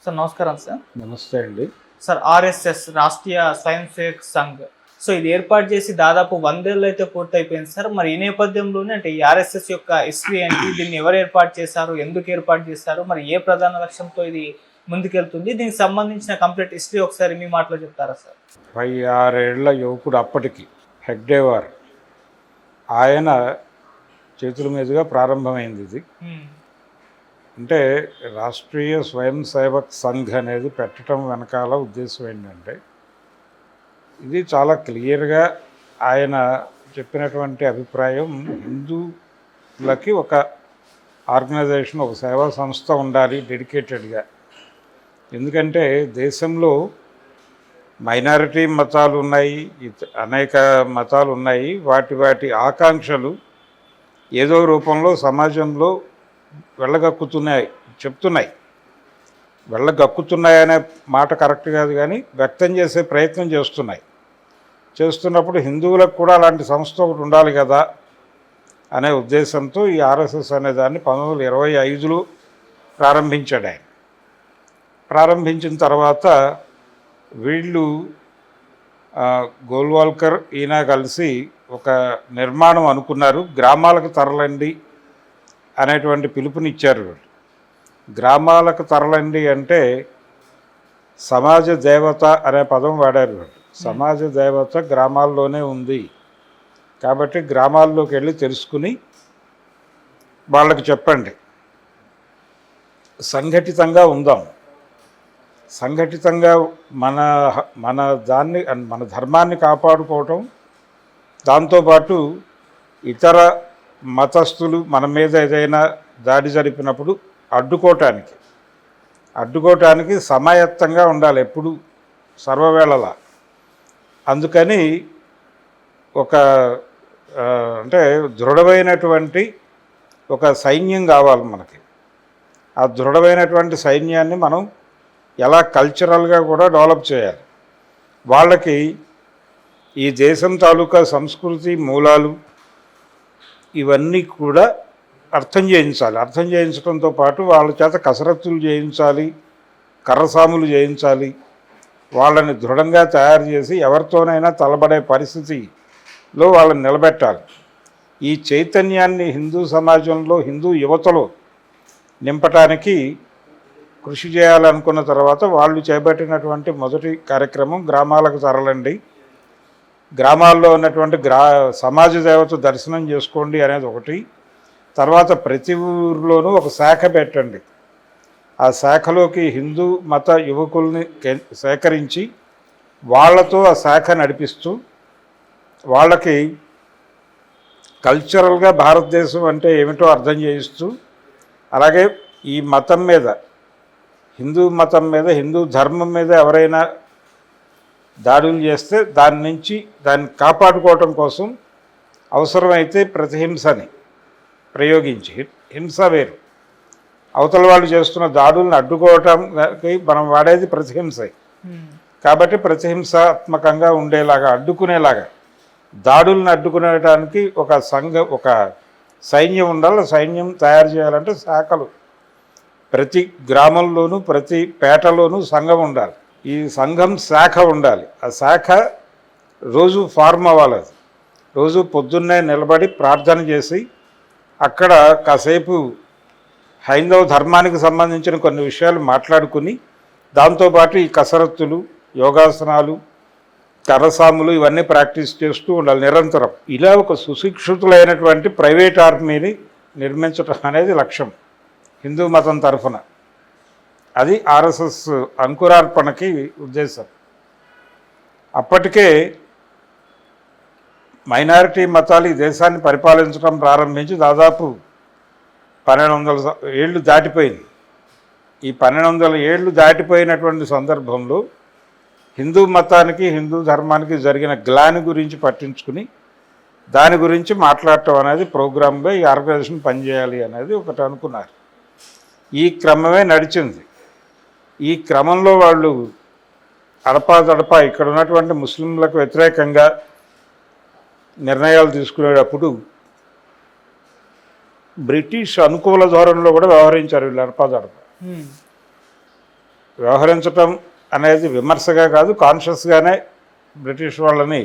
Sir నమస్కారం sir. నమస్తే అండి. సార్ ఆర్ఎస్ఎస్ రాష్ట్రీయ స్వయం సేవక్ సంఘ్ సో ఇది ఏర్పాటు చేసి దాదాపు 100 ఏళ్ళు అయితే పూర్తయిపోయింది సార్. మరి ఈ నేపథ్యంలోనే అంటే ఈ ఆర్ఎస్ఎస్ యొక్క హిస్టరీ ఏంటి, దీన్ని ఎవరు ఏర్పాటు చేశారు, ఎందుకు ఏర్పాటు చేశారు, మరి ఏ ప్రధాన లక్ష్యంతో ఇది ముందుకెళ్తుంది, దీనికి సంబంధించిన కంప్లీట్ హిస్టరీ ఒకసారి మీ మాటలో చెప్తారా సార్? 26 ఏళ్ల యువకుడు అప్పటికి హెగ్డేవార్ ఆయన చేతుల మీదుగా ప్రారంభమైంది ఇది. అంటే రాష్ట్రీయ స్వయం సేవక్ సంఘ్ అనేది పెట్టడం వెనకాల ఉద్దేశం ఏంటంటే ఇది చాలా క్లియర్గా ఆయన చెప్పినటువంటి అభిప్రాయం, హిందువులకి ఒక ఆర్గనైజేషన్, ఒక సేవా సంస్థ ఉండాలి డెడికేటెడ్గా. ఎందుకంటే దేశంలో మైనారిటీ మతాలు ఉన్నాయి, అనేక మతాలు ఉన్నాయి. వాటి ఆకాంక్షలు ఏదో రూపంలో సమాజంలో చెప్తున్నాయి. వెళ్ళగక్కుతున్నాయనే మాట కరెక్ట్ కాదు, కానీ వ్యక్తం చేసే ప్రయత్నం చేస్తున్నప్పుడు హిందువులకు కూడా అలాంటి సంస్థ ఒకటి ఉండాలి కదా అనే ఉద్దేశంతో ఈ ఆర్ఎస్ఎస్ అనే దాన్ని 1925లో ప్రారంభించాడు ఆయన. ప్రారంభించిన తర్వాత వీళ్ళు గోల్వాల్కర్ ఈయన కలిసి ఒక నిర్మాణం అనుకున్నారు. గ్రామాలకు తరలండి అనేటువంటి పిలుపునిచ్చారు. గ్రామాలకు తరలండి అంటే సమాజ దేవత అనే పదం వాడారు. సమాజ దేవత గ్రామాల్లోనే ఉంది కాబట్టి గ్రామాల్లోకి వెళ్ళి తెలుసుకుని వాళ్ళకి చెప్పండి, సంఘటితంగా ఉందాం, సంఘటితంగా మన ధర్మాన్ని కాపాడుకోవటం, దాంతోపాటు ఇతర మతస్థులు మన మీద ఏదైనా దాడి జరిపినప్పుడు అడ్డుకోవటానికి సమాయత్తంగా ఉండాలి ఎప్పుడు, సర్వవేళలా. అందుకని ఒక అంటే దృఢమైనటువంటి ఒక సైన్యం కావాలి మనకి. ఆ దృఢమైనటువంటి సైన్యాన్ని మనం ఎలా కల్చరల్గా కూడా డెవలప్ చేయాలి. వాళ్ళకి ఈ దేశం తాలూకా సంస్కృతి మూలాలు ఇవన్నీ కూడా అర్థం చేయించడంతో పాటు వాళ్ళ చేత కసరత్తులు చేయించాలి, కర్రసాములు చేయించాలి. వాళ్ళని దృఢంగా తయారు చేసి ఎవరితోనైనా తలబడే పరిస్థితిలో వాళ్ళని నిలబెట్టాలి. ఈ చైతన్యాన్ని హిందూ సమాజంలో, హిందూ యువతలో నింపటానికి కృషి చేయాలనుకున్న తర్వాత వాళ్ళు చేపట్టినటువంటి మొదటి కార్యక్రమం గ్రామాలకు తరలండి, గ్రామాల్లో ఉన్నటువంటి సమాజ దేవత దర్శనం చేసుకోండి అనేది ఒకటి. తర్వాత ప్రతి ఊరిలోనూ ఒక శాఖ పెట్టండి. ఆ శాఖలోకి హిందూ మత యువకుల్ని సేకరించి వాళ్ళతో ఆ శాఖ నడిపిస్తూ వాళ్ళకి కల్చరల్గా భారతదేశం అంటే ఏమిటో అర్థం చేయిస్తూ, అలాగే ఈ మతం మీద, హిందూ మతం మీద, హిందూ ధర్మం మీద ఎవరైనా దాడులు చేస్తే దాన్ని కాపాడుకోవటం కోసం అవసరమైతే ప్రతిహింసని ప్రయోగించి, హింస వేరు, అవతల వాళ్ళు చేస్తున్న దాడులను అడ్డుకోవటానికి మనం వాడేది ప్రతిహింస. కాబట్టి ప్రతిహింసాత్మకంగా ఉండేలాగా, అడ్డుకునేలాగా, దాడులను అడ్డుకునేటానికి ఒక సైన్యం ఉండాలి. సైన్యం తయారు చేయాలంటే శాఖలు, ప్రతి గ్రామంలోనూ ప్రతి పేటలోనూ సంఘం ఉండాలి. ఈ సంఘం శాఖ ఉండాలి. ఆ శాఖ రోజు ఫార్మ్ అవ్వాలి. అది రోజు పొద్దున్నే నిలబడి ప్రార్థన చేసి అక్కడ కాసేపు హైందవ ధర్మానికి సంబంధించిన కొన్ని విషయాలు మాట్లాడుకుని, దాంతోపాటు ఈ కసరత్తులు, యోగాసనాలు, కర్రసాములు ఇవన్నీ ప్రాక్టీస్ చేస్తూ ఉండాలి నిరంతరం. ఇలా ఒక సుశిక్షితులైనటువంటి ప్రైవేట్ ఆర్మీని నిర్మించడం అనేది లక్ష్యం హిందూ మతం తరఫున. అది ఆర్ఎస్ఎస్ అంకురార్పణకి ఉద్దేశం. అప్పటికే మైనారిటీ మతాలు ఈ దేశాన్ని పరిపాలించడం ప్రారంభించి దాదాపు 1200 ఏళ్ళు దాటిపోయింది. ఈ 1200 ఏళ్ళు దాటిపోయినటువంటి సందర్భంలో హిందూ మతానికి, హిందూ ధర్మానికి జరిగిన గ్లాని గురించి పట్టించుకుని దాని గురించి మాట్లాడటం అనేది ప్రోగ్రామ్గా ఈ ఆర్గనైజేషన్ పనిచేయాలి అనేది ఒకటి అనుకున్నారు. ఈ క్రమమే నడిచింది. ఈ క్రమంలో వాళ్ళు అడపాదడపా ఇక్కడ ఉన్నటువంటి ముస్లింలకు వ్యతిరేకంగా నిర్ణయాలు తీసుకునేటప్పుడు బ్రిటిష్ అనుకూల ధోరణిలో కూడా వ్యవహరించారు వీళ్ళు అడపాదడప. వ్యవహరించటం అనేది విమర్శగా కాదు, కాన్షియస్గానే బ్రిటిష్ వాళ్ళని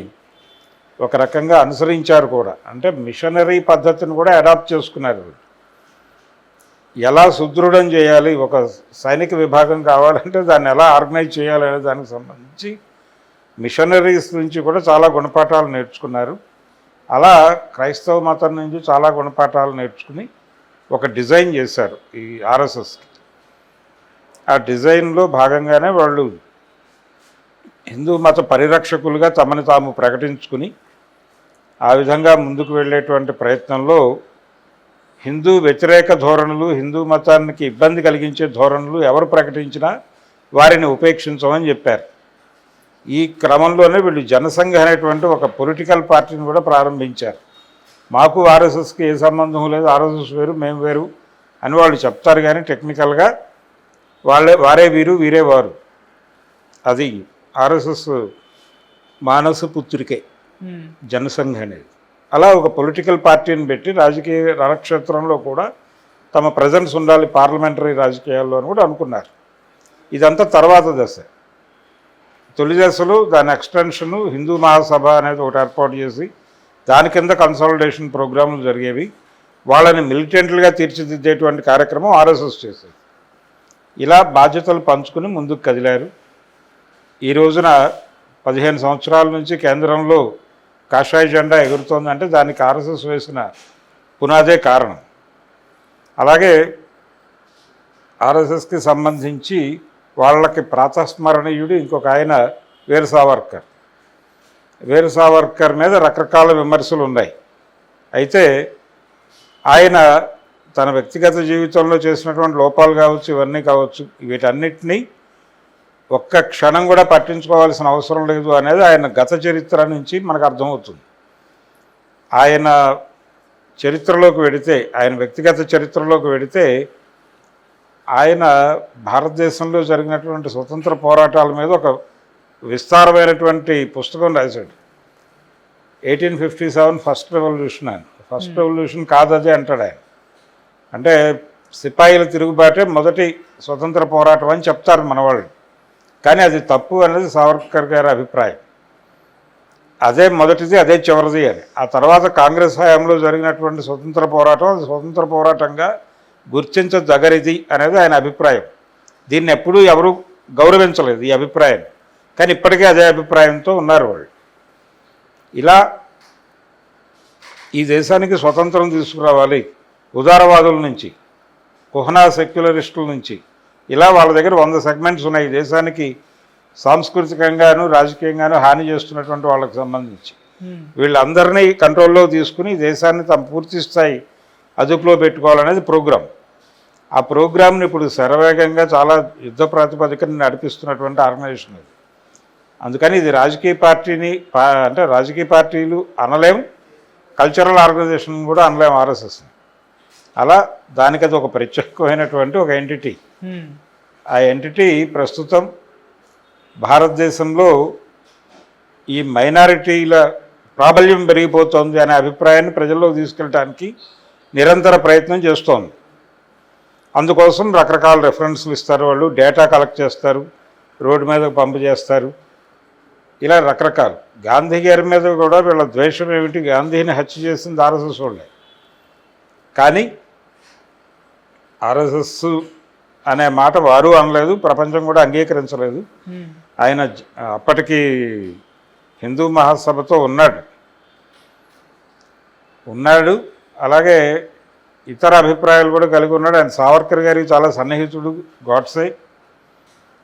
ఒక రకంగా అనుసరించారు కూడా. అంటే మిషనరీ పద్ధతిని కూడా అడాప్ట్ చేసుకున్నారు. ఎలా సుదృఢం చేయాలి, ఒక సైనిక విభాగం కావాలంటే దాన్ని ఎలా ఆర్గనైజ్ చేయాలి అనే దానికి సంబంధించి మిషనరీస్ నుంచి కూడా చాలా గుణపాఠాలు నేర్చుకున్నారు. అలా క్రైస్తవ మతం నుంచి చాలా గుణపాఠాలు నేర్చుకుని ఒక డిజైన్ చేశారు ఈ ఆర్ఎస్ఎస్కి. ఆ డిజైన్లో భాగంగానే వాళ్ళు హిందూ మత పరిరక్షకులుగా తమని తాము ప్రకటించుకుని ఆ విధంగా ముందుకు వెళ్ళేటువంటి ప్రయత్నంలో హిందూ వ్యతిరేక ధోరణులు, హిందూ మతానికి ఇబ్బంది కలిగించే ధోరణులు ఎవరు ప్రకటించినా వారిని ఉపేక్షించమని చెప్పారు. ఈ క్రమంలోనే వీళ్ళు జనసంఘ అనేటువంటి ఒక పొలిటికల్ పార్టీని కూడా ప్రారంభించారు. మాకు ఆర్ఎస్ఎస్కి ఏ సంబంధం లేదు, ఆర్ఎస్ఎస్ వేరు మేము వేరు అని వాళ్ళు చెప్తారు, కానీ టెక్నికల్గా వారే వీరు వీరే వారు. అది ఆర్ఎస్ఎస్ మానస పుత్రికే జనసంఘ అనేది. అలా ఒక పొలిటికల్ పార్టీని పెట్టి రాజకీయ రణక్షేత్రంలో కూడా తమ ప్రజెన్స్ ఉండాలి పార్లమెంటరీ రాజకీయాల్లో అని కూడా అనుకున్నారు. ఇదంతా తర్వాత దశ. తొలి దశలో దాని ఎక్స్టెన్షను హిందూ మహాసభ అనేది ఒకటి ఏర్పాటు చేసి దాని కింద కన్సాలిడేషన్ ప్రోగ్రాములు జరిగేవి. వాళ్ళని మిలిటెంట్లుగా తీర్చిదిద్దేటువంటి కార్యక్రమం ఆర్ఎస్ఎస్ చేసేది. ఇలా బాధ్యతలు పంచుకుని ముందుకు కదిలారు. ఈ రోజున 15 సంవత్సరాల నుంచి కేంద్రంలో కాషాయ జెండా ఎగురుతోందంటే దానికి ఆర్ఎస్ఎస్ వేసిన పునాదే కారణం. అలాగే ఆర్ఎస్ఎస్కి సంబంధించి వాళ్ళకి ప్రాతస్మరణీయుడు ఇంకొక ఆయన వీర సావర్కర్. వీర సావర్కర్ మీద రకరకాల విమర్శలు ఉన్నాయి. అయితే ఆయన తన వ్యక్తిగత జీవితంలో చేసినటువంటి లోపాలు కావచ్చు, ఇవన్నీ కావచ్చు, వీటన్నిటినీ ఒక్క క్షణం కూడా పట్టించుకోవాల్సిన అవసరం లేదు అనేది ఆయన గత చరిత్ర నుంచి మనకు అర్థమవుతుంది. ఆయన చరిత్రలోకి వెడితే, ఆయన వ్యక్తిగత చరిత్రలోకి వెడితే, ఆయన భారతదేశంలో జరిగినటువంటి స్వతంత్ర పోరాటాల మీద ఒక విస్తారమైనటువంటి పుస్తకం రాశాడు. 1857 ఫస్ట్ రెవల్యూషన్ అని. ఫస్ట్ రెవల్యూషన్ కాదదే అంటాడు ఆయన. అంటే సిపాయిల తిరుగుబాటే మొదటి స్వతంత్ర పోరాటం అని చెప్తారు మనవాళ్ళు, కానీ అది తప్పు అనేది సావర్కర్ గారి అభిప్రాయం. అదే మొదటిది, అదే చివరిది అని. ఆ తర్వాత కాంగ్రెస్ హయాంలో జరిగినటువంటి స్వతంత్ర పోరాటం అది స్వతంత్ర పోరాటంగా గుర్తించదగనిది అనేది ఆయన అభిప్రాయం. దీన్ని ఎప్పుడూ ఎవరు గౌరవించలేదు ఈ అభిప్రాయాన్ని, కానీ ఇప్పటికే అదే అభిప్రాయంతో ఉన్నారు వాళ్ళు. ఇలా ఈ దేశానికి స్వతంత్రం తీసుకురావాలి ఉదారవాదుల నుంచి, కుహనా సెక్యులరిస్టుల నుంచి, ఇలా వాళ్ళ దగ్గర 100 సెగ్మెంట్స్ ఉన్నాయి ఈ దేశానికి సాంస్కృతికంగాను రాజకీయంగాను హాని చేస్తున్నటువంటి వాళ్ళకి సంబంధించి. వీళ్ళందరినీ కంట్రోల్లో తీసుకుని దేశాన్ని తమ పూర్తి స్థాయి అదుపులో పెట్టుకోవాలనేది ప్రోగ్రాం. ఆ ప్రోగ్రాంని ఇప్పుడు శరవేగంగా చాలా యుద్ధ ప్రాతిపదికన నడిపిస్తున్నటువంటి ఆర్గనైజేషన్ ఇది. అందుకని ఇది రాజకీయ పార్టీని అంటే రాజకీయ పార్టీలు అనలేం, కల్చరల్ ఆర్గనైజేషన్ కూడా అనలేం ఆర్ఎస్ఎస్ని. అలా దానికి అది ఒక ప్రత్యేకమైనటువంటి ఒక ఎంటిటీ. ఆ ఎంటిటీ ప్రస్తుతం భారతదేశంలో ఈ మైనారిటీల ప్రాబల్యం పెరిగిపోతుంది అనే అభిప్రాయాన్ని ప్రజల్లోకి తీసుకెళ్ళడానికి నిరంతర ప్రయత్నం చేస్తోంది. అందుకోసం రకరకాల రెఫరెన్స్లు ఇస్తారు, వాళ్ళు డేటా కలెక్ట్ చేస్తారు, రోడ్డు మీదకు పంపు చేస్తారు, ఇలా రకరకాలు. గాంధీ గారి మీద కూడా వీళ్ళ ద్వేషం ఏమిటి, గాంధీని హత్య చేసింది ఆర్ఎస్ఎస్ వాళ్ళే. కానీ ఆర్ఎస్ఎస్ అనే మాట వారు అనలేదు, ప్రపంచం కూడా అంగీకరించలేదు. ఆయన అప్పటికి హిందూ మహాసభతో ఉన్నాడు. అలాగే ఇతర అభిప్రాయాలు కూడా కలిగి ఉన్నాడు. ఆయన సావర్కర్ గారికి చాలా సన్నిహితుడు గాడ్సే.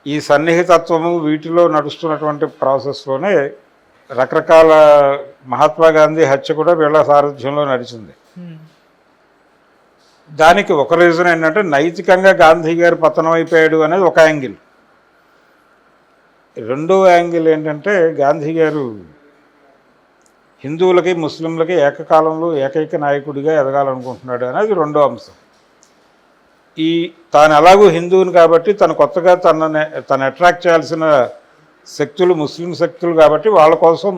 ఈ సన్నిహితత్వము వీటిలో నడుస్తున్నటువంటి ప్రాసెస్లోనే రకరకాల మహాత్మా గాంధీ హత్య కూడా వీళ్ళ సారథ్యంలో నడిచింది. దానికి ఒక రీజన్ ఏంటంటే నైతికంగా గాంధీ గారు పతనం అయిపోయాడు అనేది ఒక యాంగిల్. రెండో యాంగిల్ ఏంటంటే గాంధీ గారు హిందువులకి ముస్లింలకి ఏకకాలంలో ఏకైక నాయకుడిగా ఎదగాలనుకుంటున్నాడు అనేది రెండో అంశం. తాను ఎలాగూ హిందువుని కాబట్టి తను కొత్తగా తను అట్రాక్ట్ చేయాల్సిన శక్తులు ముస్లిం శక్తులు కాబట్టి వాళ్ళ కోసం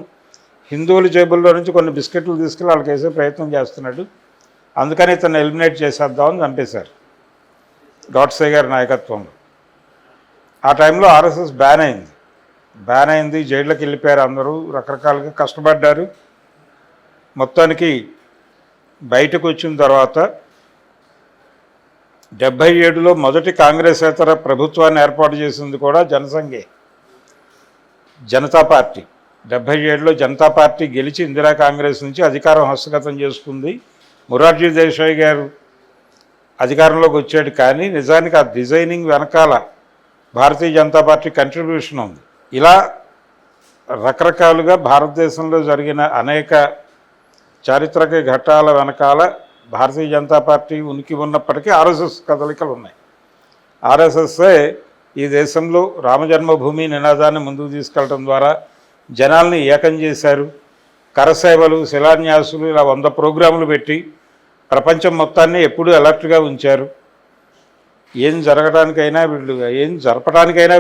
హిందువుల జేబుల్లో నుంచి కొన్ని బిస్కెట్లు తీసుకెళ్ళి వాళ్ళకి వేసే ప్రయత్నం చేస్తున్నాడు. అందుకని తను ఎలిమినేట్ చేసేద్దామని చంపేశారు గాడ్సే గారి నాయకత్వంలో. ఆ టైంలో ఆర్ఎస్ఎస్ బ్యాన్ అయింది, జైల్లోకి వెళ్ళిపోయారు, అందరూ రకరకాలుగా కష్టపడ్డారు. మొత్తానికి బయటకు వచ్చిన తర్వాత 77లో మొదటి కాంగ్రెసేతర ప్రభుత్వాన్ని ఏర్పాటు చేసింది కూడా జనతా పార్టీ. 77లో జనతా పార్టీ గెలిచి ఇందిరా కాంగ్రెస్ నుంచి అధికారం హస్తగతం చేసుకుంది. మొరార్జీ దేశాయ్ గారు అధికారంలోకి వచ్చాడు, కానీ నిజానికి ఆ డిజైనింగ్ వెనకాల భారతీయ జనతా పార్టీ కంట్రిబ్యూషన్ ఉంది. ఇలా రకరకాలుగా భారతదేశంలో జరిగిన అనేక చారిత్రక ఘట్టాల వెనకాల భారతీయ జనతా పార్టీ ఉనికి ఉన్నప్పటికీ ఆర్ఎస్ఎస్ కదలికలు ఉన్నాయి. ఆర్ఎస్ఎస్ఏ ఈ దేశంలో రామజన్మభూమి నినాదాన్ని ముందుకు తీసుకెళ్ళడం ద్వారా జనాల్ని ఏకం చేశారు. కరసేవలు, శిలాన్యాసులు, ఇలా 100 ప్రోగ్రాములు పెట్టి ప్రపంచం మొత్తాన్ని ఎప్పుడూ అలర్ట్గా ఉంచారు. ఏం జరపడానికైనా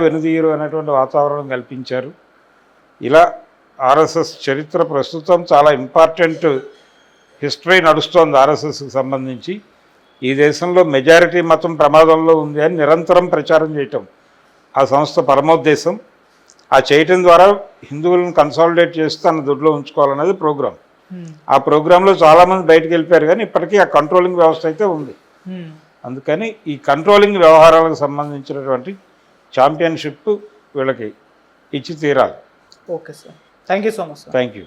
వెనుదీయరు అనేటువంటి వాతావరణం కల్పించారు. ఇలా ఆర్ఎస్ఎస్ చరిత్ర ప్రస్తుతం చాలా ఇంపార్టెంట్ హిస్టరీ నడుస్తోంది ఆర్ఎస్ఎస్కి సంబంధించి. ఈ దేశంలో మెజారిటీ మతం ప్రమాదంలో ఉంది అని నిరంతరం ప్రచారం చేయటం ఆ సంస్థ పరమోద్దేశం. ఆ చేయటం ద్వారా హిందువులను కన్సాలిడేట్ చేసి తన దొడ్లో ఉంచుకోవాలనేది ప్రోగ్రాం. ఆ ప్రోగ్రాంలో చాలామంది బయటకు వెళ్ళిపోయారు, కానీ ఇప్పటికీ ఆ కంట్రోలింగ్ వ్యవస్థ అయితే ఉంది. అందుకని ఈ కంట్రోలింగ్ వ్యవహారాలకు సంబంధించినటువంటి ఛాంపియన్షిప్ వీళ్ళకి ఇచ్చి తీరాలి. Okay sir, thank you so much sir. Thank you.